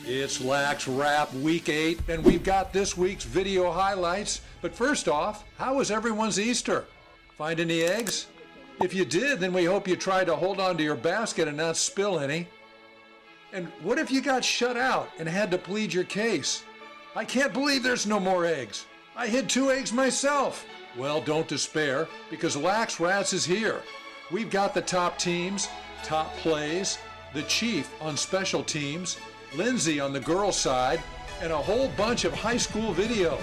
It's LaxRatz Week 8, and we've got this week's video highlights. But first off, how was everyone's Easter? Find any eggs? If you did, then we hope you tried to hold on to your basket and not spill any. And what if you got shut out and had to plead your case? I can't believe there's no more eggs. I hid 2 eggs myself. Well, don't despair, because LaxRatz is here. We've got the top teams, top plays, the chief on special teams, Lindsay on the girls' side, and a whole bunch of high school video.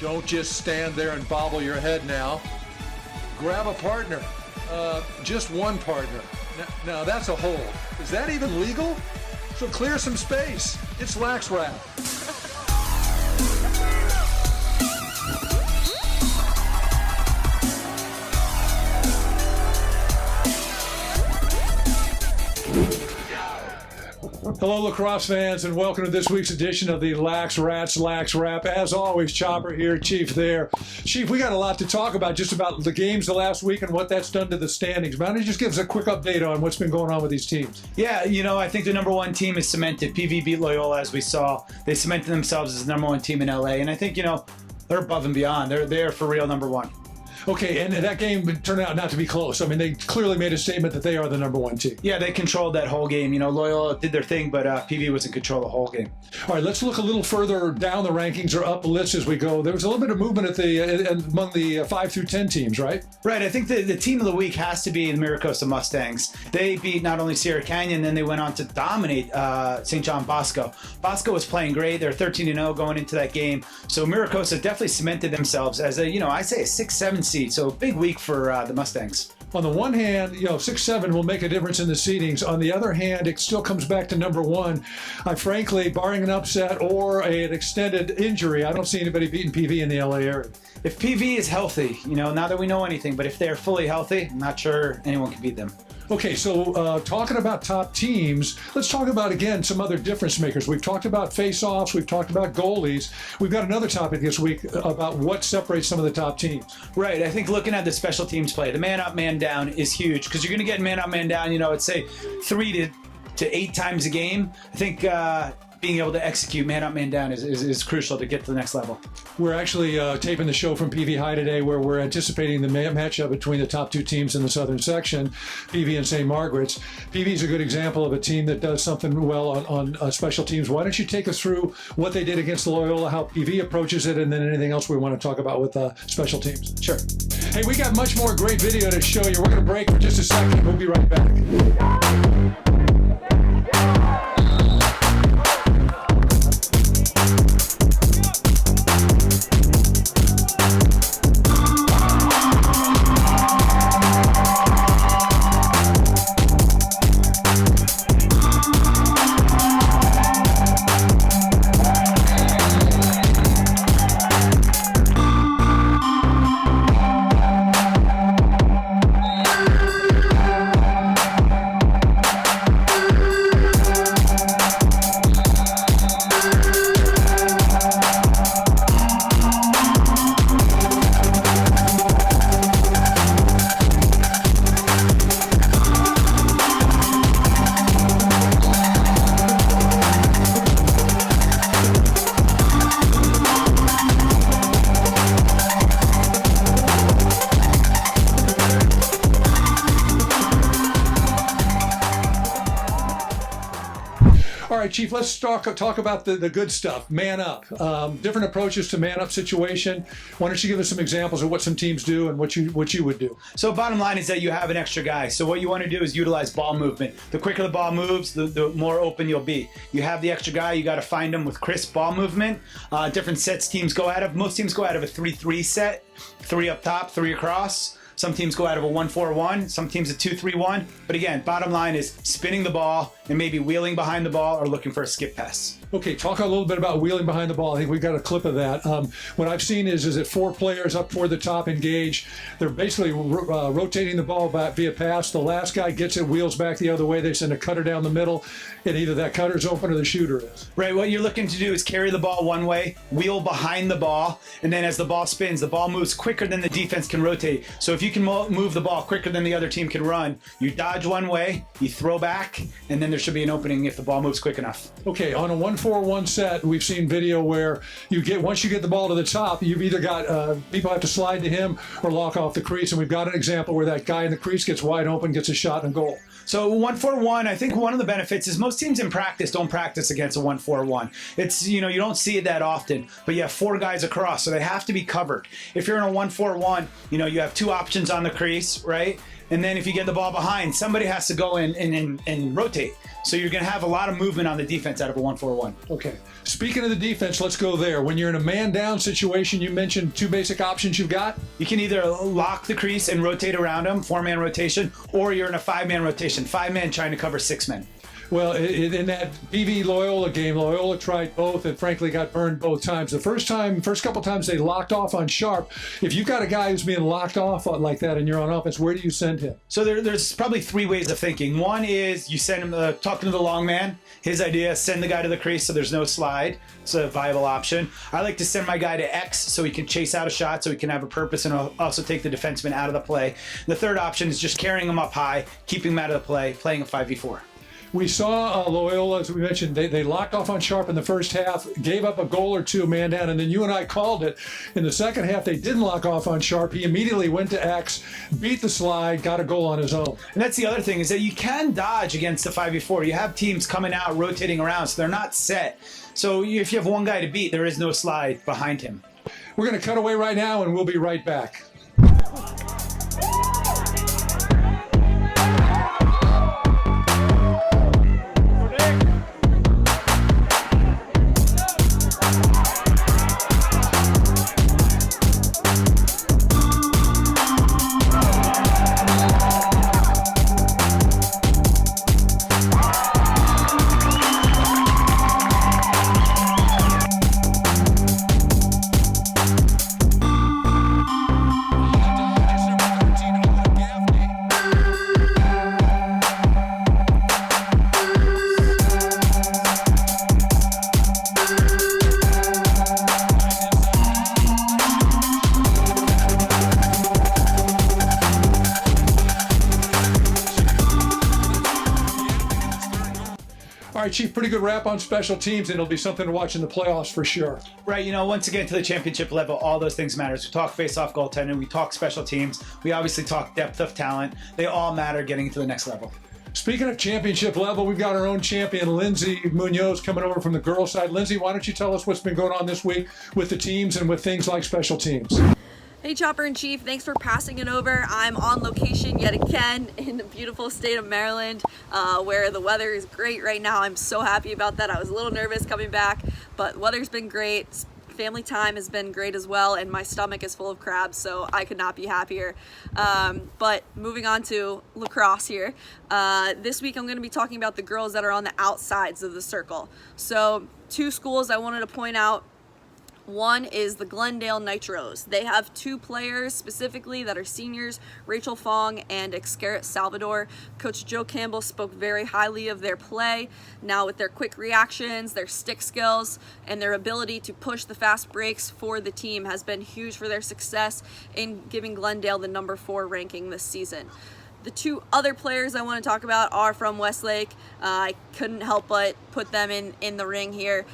Don't just stand there and bobble your head now. Grab a partner. Just one partner. Now that's a hold. Is that even legal? So clear some space. It's LaxRatz. Hello, Lacrosse fans, and welcome to this week's edition of the LaxRatz LaxWrap. As always, Chopper here, Chief there. Chief, we got a lot to talk about, just about the games the last week and what that's done to the standings. Why don't you just give us a quick update on what's been going on with these teams? Yeah, I think the number one team is cemented. PV beat Loyola, as we saw. They cemented themselves as the number one team in LA, and I think, they're above and beyond. They're for real number one. Okay, and that game turned out not to be close. I mean, they clearly made a statement that they are the number one team. Yeah, they controlled that whole game. Loyola did their thing, but PV was in control the whole game. All right, let's look a little further down the rankings or up the list as we go. There was a little bit of movement among the 5 through 10 teams, right? Right. I think the team of the week has to be the Maricosta Mustangs. They beat not only Sierra Canyon, then they went on to dominate St. John Bosco. Bosco was playing great. They're 13-0 going into that game. So Maricosta definitely cemented themselves as I say a 6-7 seed. So big week for the Mustangs. On the one hand, 6-7 will make a difference in the seedings. On the other hand, it still comes back to number one. Frankly, barring an upset or an extended injury, I don't see anybody beating PV in the LA area. If PV is healthy, not that we know anything, but if they're fully healthy, I'm not sure anyone can beat them. Okay, so talking about top teams, let's talk about, again, some other difference makers. We've talked about face-offs. We've talked about goalies. We've got another topic this week about what separates some of the top teams. Right. I think looking at the special teams play, the man-up, man-down is huge because you're going to get man-up, man-down, I'd say 3 to 8 times a game. I think being able to execute man-up, man-down is crucial to get to the next level. We're actually taping the show from PV High today where we're anticipating the matchup between the top 2 teams in the southern section, PV and St. Margaret's. PV is a good example of a team that does something well on special teams. Why don't you take us through what they did against Loyola, how PV approaches it, and then anything else we want to talk about with special teams. Sure. Hey, we got much more great video to show you. We're going to break for just a second. We'll be right back. All right, Chief, let's talk about the good stuff. Man up. Different approaches to man up situation. Why don't you give us some examples of what some teams do and what you would do? So bottom line is that you have an extra guy. So what you want to do is utilize ball movement. The quicker the ball moves, the more open you'll be. You have the extra guy, you got to find him with crisp ball movement. Different sets teams go out of. Most teams go out of a 3-3 set. 3 up top, 3 across. Some teams go out of a 1-4-1, some teams a 2-3-1. But again, bottom line is spinning the ball and maybe wheeling behind the ball or looking for a skip pass. Okay, talk a little bit about wheeling behind the ball. I think we've got a clip of that. What I've seen is that 4 players up toward the top engage. They're basically rotating the ball back via pass. The last guy gets it, wheels back the other way. They send a cutter down the middle, and either that cutter's open or the shooter is. Right, what you're looking to do is carry the ball one way, wheel behind the ball, and then as the ball spins, the ball moves quicker than the defense can rotate. So if you can move the ball quicker than the other team can run, you dodge one way, you throw back, and then there should be an opening if the ball moves quick enough. Okay, on a 1-4-1 set, we've seen video where once you get the ball to the top, you've either got people have to slide to him or lock off the crease, and we've got an example where that guy in the crease gets wide open, gets a shot and goal. So 1-4-1, I think one of the benefits is most teams in practice don't practice against a 1-4-1. It's, you don't see it that often, but you have 4 guys across, so they have to be covered. If you're in a 1-4-1, you have 2 options on the crease, right? And then if you get the ball behind, somebody has to go in and rotate. So you're going to have a lot of movement on the defense out of a 1-4-1. Okay. Speaking of the defense, let's go there. When you're in a man-down situation, you mentioned 2 basic options you've got. You can either lock the crease and rotate around them, 4-man rotation, or you're in a 5-man rotation, 5 men trying to cover 6 men. Well, in that PV Loyola game, Loyola tried both and frankly got burned both times. The first couple times they locked off on Sharp. If you've got a guy who's being locked off like that and you're on offense, where do you send him? So there's probably 3 ways of thinking. One is you send him talking to the long man. His idea is send the guy to the crease so there's no slide. It's a viable option. I like to send my guy to X so he can chase out a shot so he can have a purpose and also take the defenseman out of the play. The third option is just carrying him up high, keeping him out of the play, playing a 5v4. We saw Loyola, as we mentioned, they locked off on Sharp in the first half, gave up a goal or 2 man down, and then you and I called it. In the second half, they didn't lock off on Sharp. He immediately went to X, beat the slide, got a goal on his own. And that's the other thing, is that you can dodge against the 5v4. You have teams coming out, rotating around, so they're not set. So if you have one guy to beat, there is no slide behind him. We're going to cut away right now, and we'll be right back. All right, Chief, pretty good wrap on special teams, and it'll be something to watch in the playoffs for sure. Right, once again to the championship level, all those things matter. We talk face-off goaltending, we talk special teams, we obviously talk depth of talent. They all matter getting to the next level. Speaking of championship level, we've got our own champion, Lindsay Munoz, coming over from the girls' side. Lindsay, why don't you tell us what's been going on this week with the teams and with things like special teams? Hey Chopper and Chief, thanks for passing it over. I'm on location yet again in the beautiful state of Maryland, where the weather is great right now. I'm so happy about that. I was a little nervous coming back, but the weather's been great. Family time has been great as well, and my stomach is full of crabs, so I could not be happier. But moving on to lacrosse here, this week I'm going to be talking about the girls that are on the outsides of the circle. So 2 schools I wanted to point out. One is the Glendale Nitros. They have 2 players specifically that are seniors, Rachel Fong and Xcaret Salvador. Coach Joe Campbell spoke very highly of their play. Now with their quick reactions, their stick skills, and their ability to push the fast breaks for the team has been huge for their success in giving Glendale the number 4 ranking this season. The 2 other players I want to talk about are from Westlake. I couldn't help but put them in the ring here.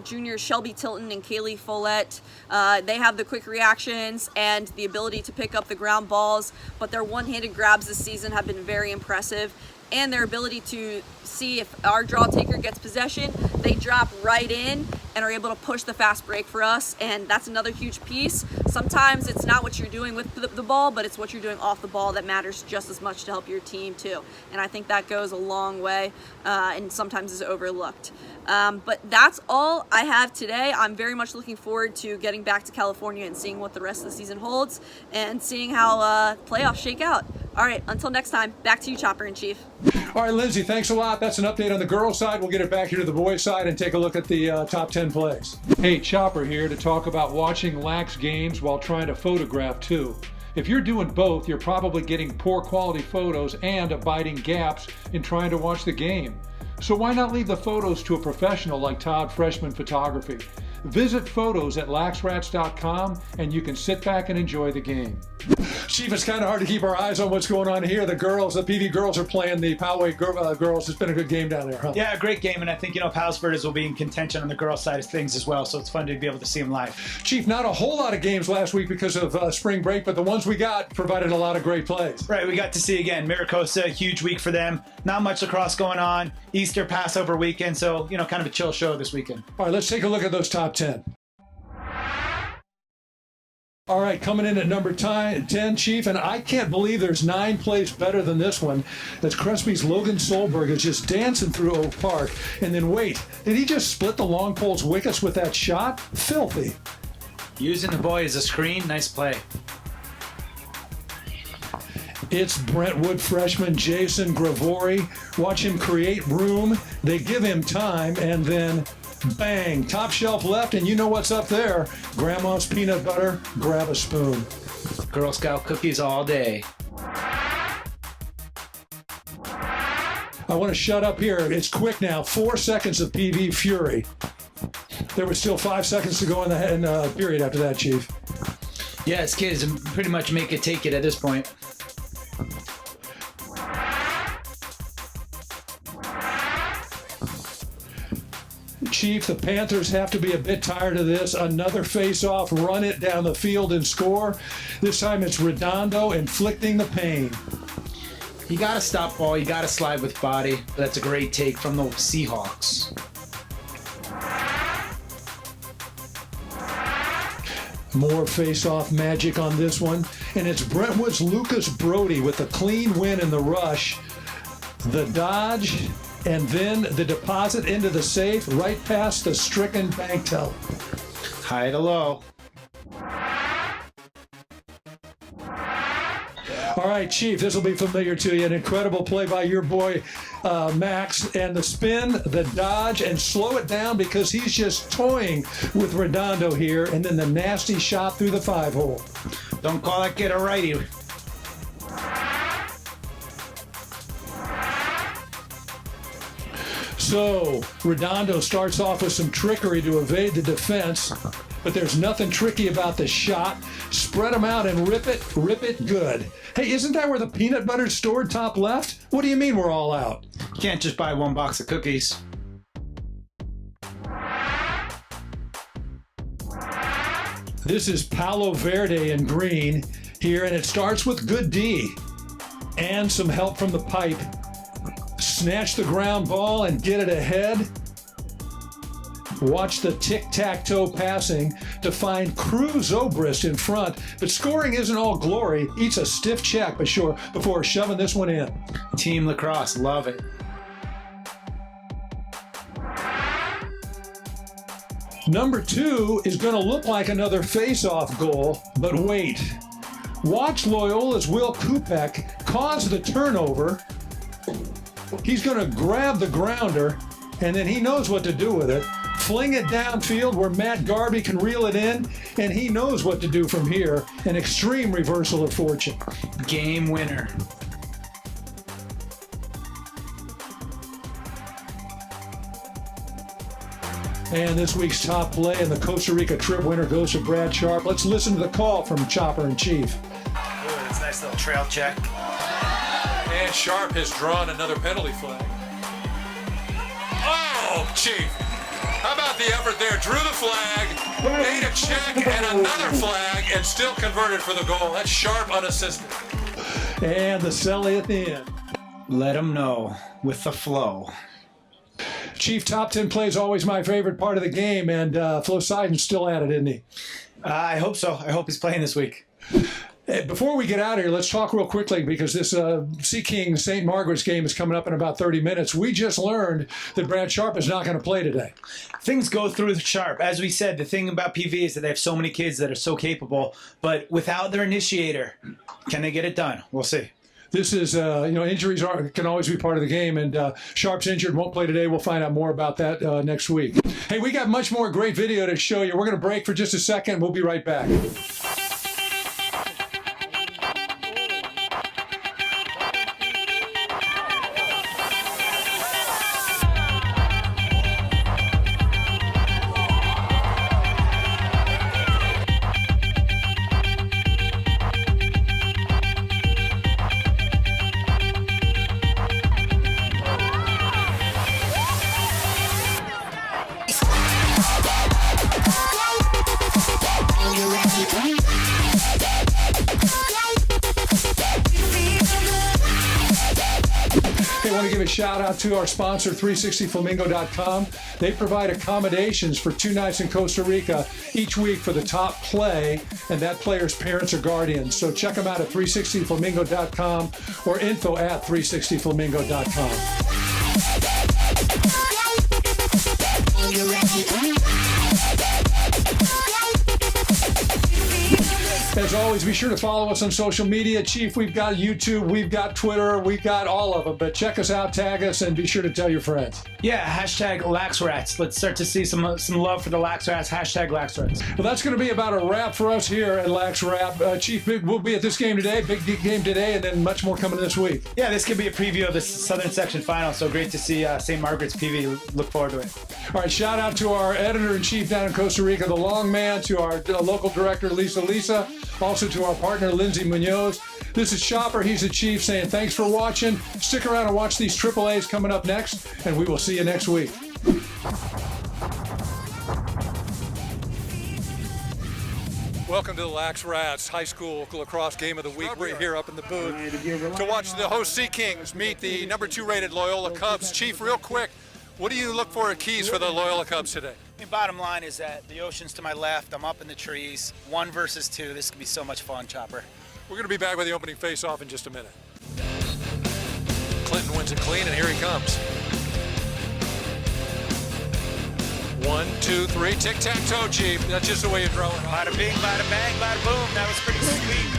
Juniors Shelby Tilton and Kaylee Follett. They have the quick reactions and the ability to pick up the ground balls, but their one-handed grabs this season have been very impressive. And their ability to see if our draw taker gets possession, they drop right in and are able to push the fast break for us, and that's another huge piece. Sometimes it's not what you're doing with the ball, but it's what you're doing off the ball that matters just as much to help your team too. And I think that goes a long way and sometimes is overlooked. But that's all I have today. I'm very much looking forward to getting back to California and seeing what the rest of the season holds and seeing how playoffs shake out. All right, until next time, back to you, Chopper and Chief. All right, Lindsay, thanks a lot. That's an update on the girls' side. We'll get it back here to the boys' side and take a look at the top 10 plays. Hey, Chopper here to talk about watching Lax games while trying to photograph too. If you're doing both, you're probably getting poor quality photos and abiding gaps in trying to watch the game. So why not leave the photos to a professional like Todd Freshman Photography? Visit photos at LaxRatz.com and you can sit back and enjoy the game. Chief, it's kind of hard to keep our eyes on what's going on here. The PV girls are playing the Poway girls. It's been a good game down there, huh? Yeah, great game, and I think, Palsford will be in contention on the girls' side of things as well, so it's fun to be able to see them live. Chief, not a whole lot of games last week because of spring break, but the ones we got provided a lot of great plays. Right, we got to see again Maricosa, huge week for them. Not much lacrosse going on. Easter, Passover weekend, so kind of a chill show this weekend. All right, let's take a look at those top 10. All right, coming in at number 10, Chief, and I can't believe there's 9 plays better than this one. That's Crespi's Logan Solberg is just dancing through Oak Park. And then wait, did he just split the long pole's wickets with that shot? Filthy. Using the boy as a screen, nice play. It's Brentwood freshman Jason Gravori. Watch him create room. They give him time, and then bang, top shelf left, and you know what's up there. Grandma's peanut butter, grab a spoon. Girl Scout cookies all day. I want to shut up here. It's quick now. 4 seconds of PV fury. There was still 5 seconds to go in the period after that, Chief. Yeah, it's kids pretty much make it take it at this point. Chief, the Panthers have to be a bit tired of this. Another face-off, run it down the field and score. This time it's Redondo inflicting the pain. You got to stop ball. You got to slide with body. That's a great take from the Seahawks. More face-off magic on this one. And it's Brentwood's Lucas Brody with a clean win in the rush. The dodge, and then the deposit into the safe right past the stricken bank teller. High to low. All right, Chief, this will be familiar to you. An incredible play by your boy, Max. And the spin, the dodge, and slow it down because he's just toying with Redondo here. And then the nasty shot through the 5-hole. Don't call that kid a righty. So Redondo starts off with some trickery to evade the defense, but there's nothing tricky about the shot. Spread them out and rip it good. Hey, isn't that where the peanut butter's stored top left? What do you mean we're all out? You can't just buy one box of cookies. This is Palo Verde in green here, and it starts with good D and some help from the pipe. Snatch the ground ball and get it ahead. Watch the tic-tac-toe passing to find Cruz Obrist in front, but scoring isn't all glory. Eats a stiff check before shoving this one in. Team Lacrosse, love it. Number 2 is going to look like another face-off goal, but wait. Watch Loyola's Will Kupek cause the turnover. He's going to grab the grounder, and then he knows what to do with it. Fling it downfield where Matt Garvey can reel it in, and he knows what to do from here. An extreme reversal of fortune. Game winner. And this week's top play and the Costa Rica trip winner goes to Brad Sharp. Let's listen to the call from Chopper and Chief. Ooh, it's a nice little trail check. And Sharp has drawn another penalty flag. Oh, Chief. How about the effort there? Drew the flag, made a check and another flag, and still converted for the goal. That's Sharp unassisted. And the celly at the end. Let them know with the flow. Chief, top 10 play is always my favorite part of the game, and Flo Siden's still at it, isn't he? I hope so. I hope he's playing this week. Before we get out of here, let's talk real quickly because this Sea King St. Margaret's game is coming up in about 30 minutes. We just learned that Brad Sharp is not going to play today. Things go through the Sharp. As we said, the thing about PV is that they have so many kids that are so capable, but without their initiator, can they get it done? We'll see. This is, injuries can always be part of the game, and Sharp's injured, won't play today. We'll find out more about that next week. Hey, we got much more great video to show you. We're going to break for just a second. We'll be right back. shout out to our sponsor, 360flamingo.com. They provide accommodations for 2 nights in Costa Rica each week for the top play, and that player's parents or guardians. So check them out at 360flamingo.com or info@360flamingo.com. As always, be sure to follow us on social media. Chief, we've got YouTube, we've got Twitter, we've got all of them. But check us out, tag us, and be sure to tell your friends. Yeah, hashtag LaxRatz. Let's start to see some love for the LaxRatz. Hashtag LaxRatz. Well, that's going to be about a wrap for us here at LaxWrap. Chief, we'll be at this game today, big game today, and then much more coming this week. Yeah, this could be a preview of the Southern Section Final, so great to see St. Margaret's PV. Look forward to it. All right, shout out to our editor-in-chief down in Costa Rica, the Long Man, to our local director, Lisa, also to our partner, Lindsay Munoz. This is Chopper, he's the Chief, saying thanks for watching. Stick around and watch these AAAs coming up next, and we will see you next week. Welcome to the LaxRatz High School Lacrosse Game of the Week. We're here up in the booth to watch the host Sea Kings meet the #2 rated Loyola Cubs. Chief, real quick, what do you look for at keys for the Loyola Cubs today? The bottom line is that the ocean's to my left, I'm up in the trees, 1 versus 2. This could be so much fun, Chopper. We're going to be back with the opening face-off in just a minute. Clinton wins it clean, and here he comes. 1, 2, 3, tic-tac-toe, Chief. That's just the way you throw it. Bada bing, bada bang, bada boom. That was pretty sweet.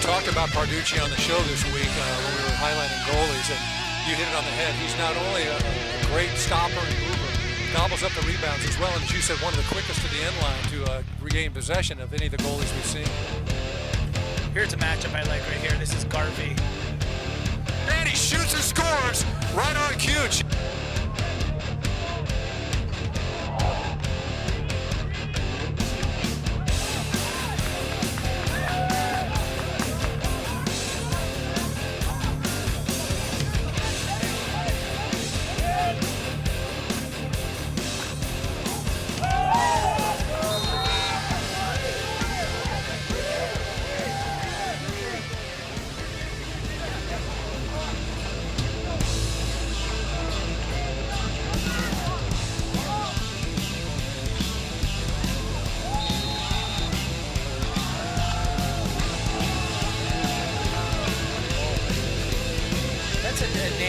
Talked about Parducci on the show this week when we were highlighting goalies, and you hit it on the head. He's not only a great stopper and mover, gobbles up the rebounds as well, and as you said, one of the quickest to the end line to regain possession of any of the goalies we've seen. Here's a matchup I like right here. This is Garvey. And he shoots and scores right on cue.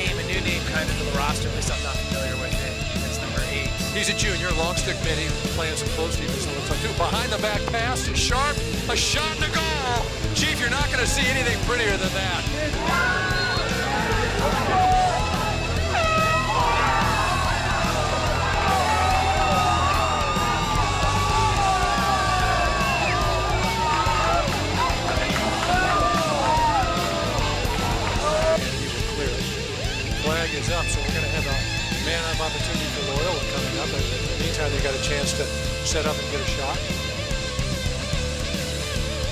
A new name kind of to the roster, at least I'm not familiar with it. It's number 8. He's a junior, long stick mid. He's playing some close defense, it looks like, too. Behind the back pass is sharp, a shot in the goal. Chief, you're not going to see anything prettier than that. Flag is up, so we're going to have a man-up opportunity for Loyola coming up. But in the meantime, they got a chance to set up and get a shot.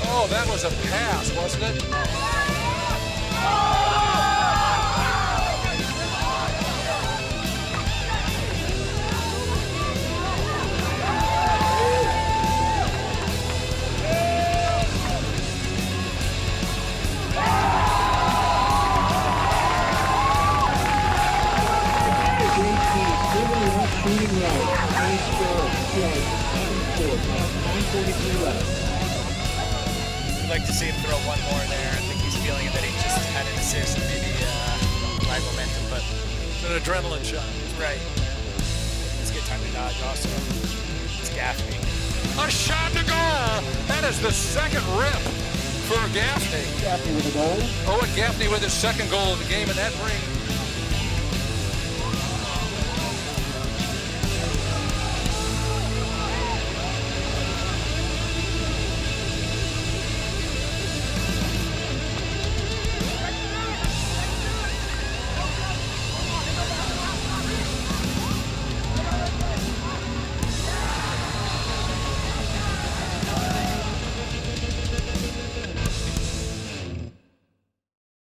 Oh, that was a pass, wasn't it? I'd like to see him throw one more there. I think he's feeling that he just had an assist and maybe high momentum, but It's an adrenaline shot. right. Let's get time to dodge also. It's Gaffney. A shot to goal! That is the second rip for Gaffney. Gaffney with a goal. Owen Gaffney with his second goal of the game, and that brings